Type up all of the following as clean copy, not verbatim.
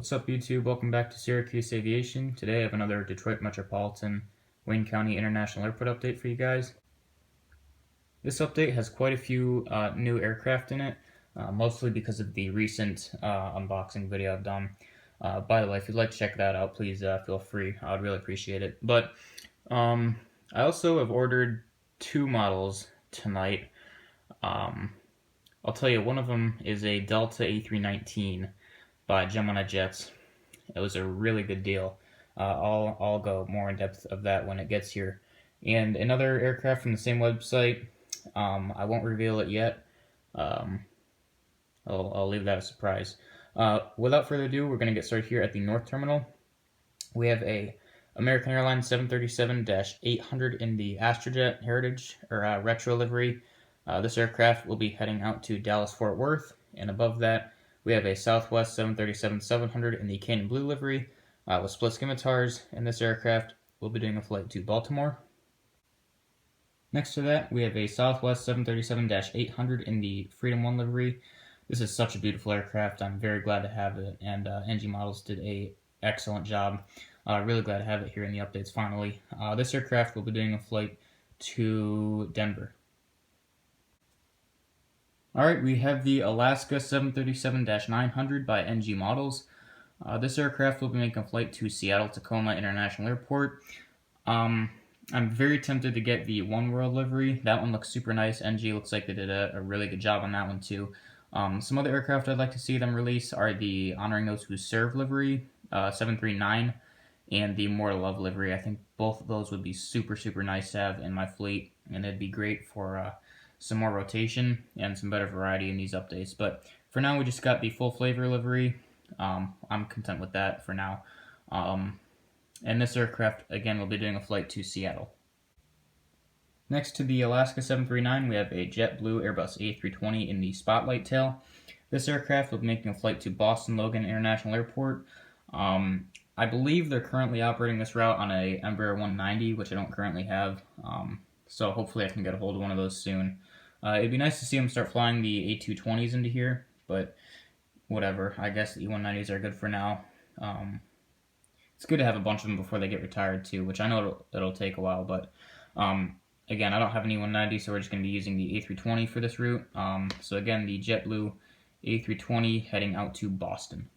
What's up, YouTube? Welcome back to Syracuse Aviation. Today I have another Detroit Metropolitan Wayne County International Airport update for you guys. This update has quite a few new aircraft in it, mostly because of the recent unboxing video I've done. By the way, if you'd like to check that out, please feel free. I would really appreciate it. But I also have ordered two models tonight. I'll tell you, one of them is a Delta A319 by Gemini Jets. It was a really good deal. I'll go more in depth of that when it gets here. And another aircraft from the same website, I won't reveal it yet. I'll leave that a surprise. Without further ado, we're going to get started here at the North Terminal. We have a American Airlines 737-800 in the Astrojet Heritage or Retro livery. This aircraft will be heading out to Dallas-Fort Worth, and above that, we have a Southwest 737-700 in the Canyon Blue livery with split scimitars, and this aircraft will be doing a flight to Baltimore. Next to that, we have a Southwest 737-800 in the Freedom 1 livery. This is such a beautiful aircraft. I'm very glad to have it, and NG Models did an excellent job. Really glad to have it here in the updates finally. This aircraft will be doing a flight to Denver. Alright, we have the Alaska 737-900 by NG Models. This aircraft will be making a flight to Seattle-Tacoma International Airport. I'm very tempted to get the One World livery. That one looks super nice. NG looks like they did a really good job on that one too. Some other aircraft I'd like to see them release are the Honoring Those Who Serve livery, 739, and the More Love livery. I think both of those would be super nice to have in my fleet, and it'd be great for some more rotation and some better variety in these updates. But for now, we just got the full flavor livery. I'm content with that for now. And this aircraft, again, will be doing a flight to Seattle. Next to the Alaska 739, we have a JetBlue Airbus A320 in the Spotlight tail. This aircraft will be making a flight to Boston Logan International Airport. I believe they're currently operating this route on a Embraer 190, which I don't currently have. So hopefully I can get a hold of one of those soon. It'd be nice to see them start flying the A220s into here, but whatever. I guess the E190s are good for now. It's good to have a bunch of them before they get retired too, which I know it'll take a while, but again, I don't have an E190, so we're just going to be using the A320 for this route. So again, the JetBlue A320 heading out to Boston.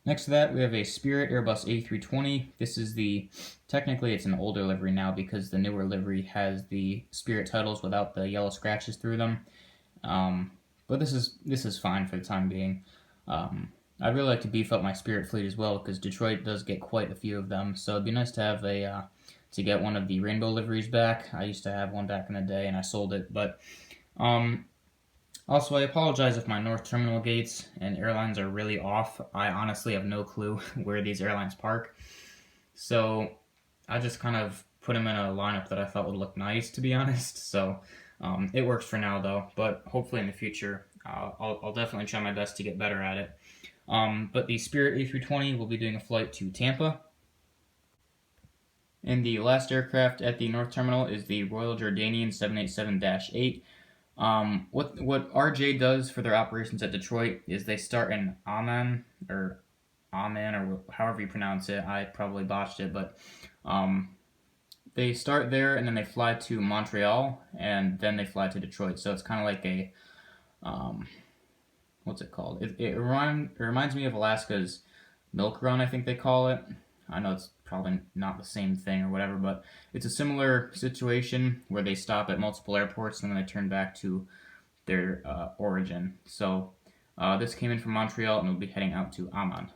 Next to that, we have a Spirit Airbus A320. This is technically it's an older livery now because the newer livery has the Spirit titles without the yellow scratches through them. But this is fine for the time being. I'd really like to beef up my Spirit fleet as well because Detroit does get quite a few of them. So it'd be nice to have to get one of the rainbow liveries back. I used to have one back in the day and I sold it, but also, I apologize if my North Terminal gates and airlines are really off. I honestly have no clue where these airlines park. So I just kind of put them in a lineup that I thought would look nice, to be honest. So it works for now, though. But hopefully in the future, I'll definitely try my best to get better at it. But the Spirit A320 will be doing a flight to Tampa. And the last aircraft at the North Terminal is the Royal Jordanian 787-8. What RJ does for their operations at Detroit is they start in Amman or however you pronounce it. I probably botched it, but they start there and then they fly to Montreal and then they fly to Detroit. So it's kind of like a what's it called? It reminds me of Alaska's Milk Run, I think they call it. I know it's probably not the same thing or whatever, but it's a similar situation where they stop at multiple airports and then they turn back to their origin. So this came in from Montreal and we'll be heading out to Amman.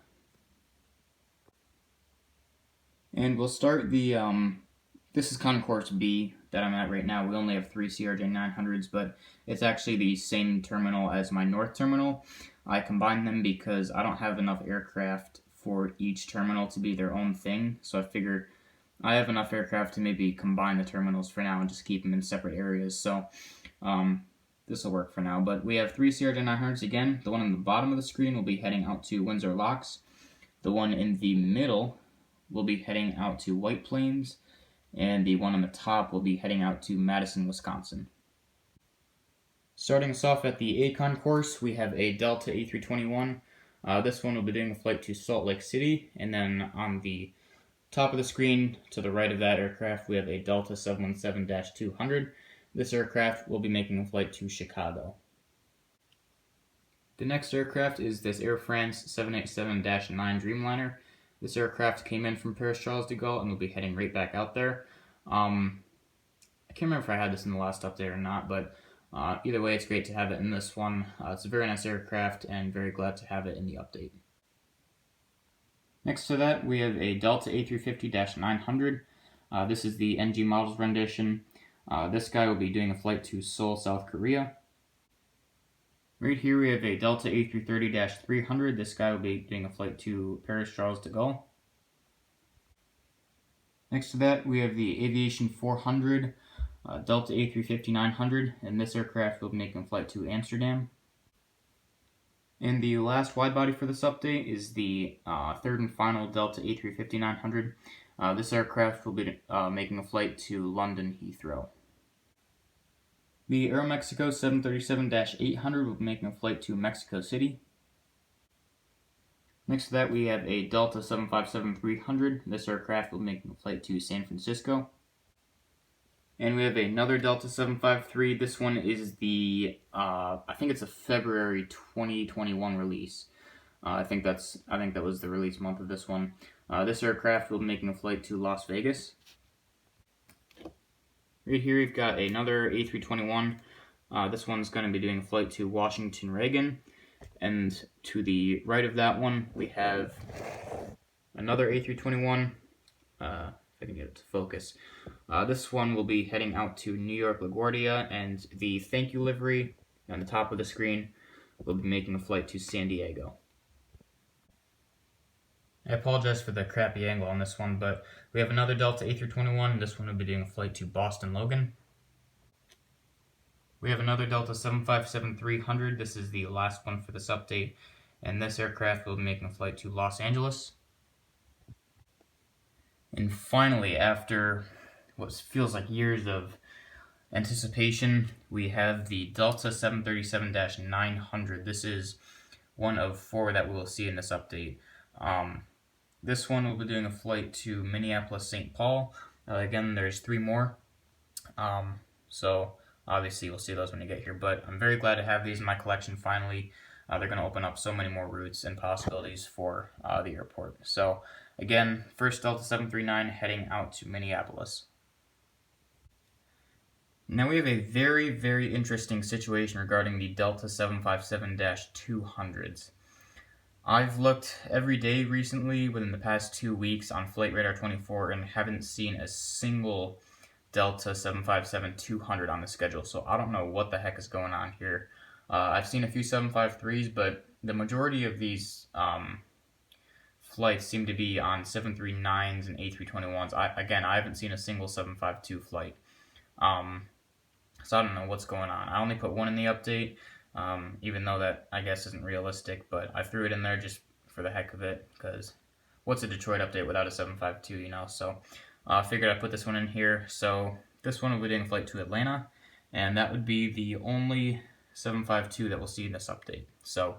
And we'll start this is Concourse B that I'm at right now. We only have 3 CRJ900s, but it's actually the same terminal as my North Terminal. I combined them because I don't have enough aircraft for each terminal to be their own thing, so I figured I have enough aircraft to maybe combine the terminals for now and just keep them in separate areas, so this will work for now. But we have 3 CRJ900s again. The one on the bottom of the screen will be heading out to Windsor Locks. The one in the middle will be heading out to White Plains, and the one on the top will be heading out to Madison, Wisconsin. Starting us off at the A concourse, we have a Delta A321. This one will be doing a flight to Salt Lake City, and then on the top of the screen to the right of that aircraft we have a Delta 717-200. This aircraft will be making a flight to Chicago. The next aircraft is this Air France 787-9 Dreamliner. This aircraft came in from Paris Charles de Gaulle and will be heading right back out there. I can't remember if I had this in the last update or not, but either way, it's great to have it in this one. It's a very nice aircraft, and very glad to have it in the update. Next to that, we have a Delta A350-900. This is the NG Models rendition. This guy will be doing a flight to Seoul, South Korea. Right here, we have a Delta A330-300. This guy will be doing a flight to Paris Charles de Gaulle. Next to that, we have the Aviation 400. Delta A350-900, and this aircraft will be making a flight to Amsterdam. And the last widebody for this update is the third and final Delta A350-900. This aircraft will be making a flight to London Heathrow. The Aeromexico 737-800 will be making a flight to Mexico City. Next to that, we have a Delta 757-300. This aircraft will be making a flight to San Francisco. And we have another Delta 753. This one is the, I think it's a February 2021 release. I think that was the release month of this one. This aircraft will be making a flight to Las Vegas. Right here we've got another A321. This one's going to be doing a flight to Washington Reagan. And to the right of that one, we have another A321. If I can get it to focus. This one will be heading out to New York LaGuardia, and the thank you livery on the top of the screen will be making a flight to San Diego. I apologize for the crappy angle on this one, but we have another Delta A321. This one will be doing a flight to Boston Logan. We have another Delta 757-300. This is the last one for this update, and this aircraft will be making a flight to Los Angeles. And finally, after what feels like years of anticipation, we have the Delta 737-900. This is one of 4 that we will see in this update. This one will be doing a flight to Minneapolis-St. Paul. Again, there's 3 more. So obviously we'll see those when you get here, but I'm very glad to have these in my collection finally. They're going to open up so many more routes and possibilities for the airport. So again, first Delta 739 heading out to Minneapolis. Now we have a very, very interesting situation regarding the Delta 757-200s. I've looked every day recently within the past 2 weeks on Flight Radar 24 and haven't seen a single Delta 757-200 on the schedule, so I don't know what the heck is going on here. I've seen a few 753s, but the majority of these flights seem to be on 739s and A321s. I haven't seen a single 752 flight. So I don't know what's going on. I only put 1 in the update, even though that, I guess, isn't realistic, but I threw it in there just for the heck of it, because what's a Detroit update without a 752, you know? So I figured I'd put this one in here. So this one will be doing a flight to Atlanta, and that would be the only 752 that we'll see in this update. So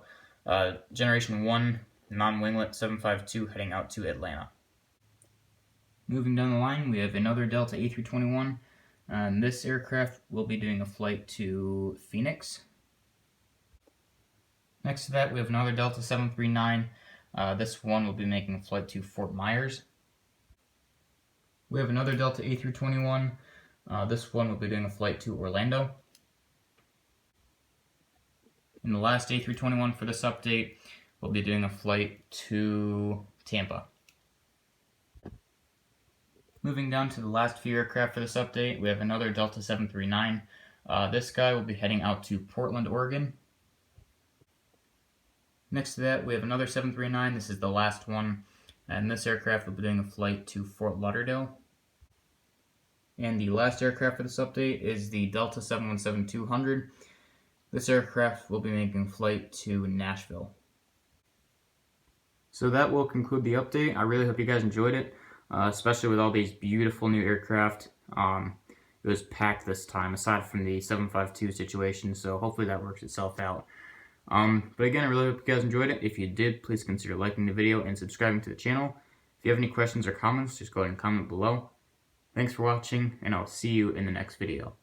Generation 1 non-winglet 752 heading out to Atlanta. Moving down the line, we have another Delta A321. This aircraft will be doing a flight to Phoenix. Next to that, we have another Delta 739. This one will be making a flight to Fort Myers. We have another Delta A321. This one will be doing a flight to Orlando. And the last A321 for this update will be doing a flight to Tampa. Moving down to the last few aircraft for this update, we have another Delta 739. This guy will be heading out to Portland, Oregon. Next to that, we have another 739. This is the last one, and this aircraft will be doing a flight to Fort Lauderdale. And the last aircraft for this update is the Delta 717-200. This aircraft will be making a flight to Nashville. So that will conclude the update. I really hope you guys enjoyed it, especially with all these beautiful new aircraft. It was packed this time, aside from the 752 situation, so hopefully that works itself out. But again, I really hope you guys enjoyed it. If you did, please consider liking the video and subscribing to the channel. If you have any questions or comments, just go ahead and comment below. Thanks for watching, and I'll see you in the next video.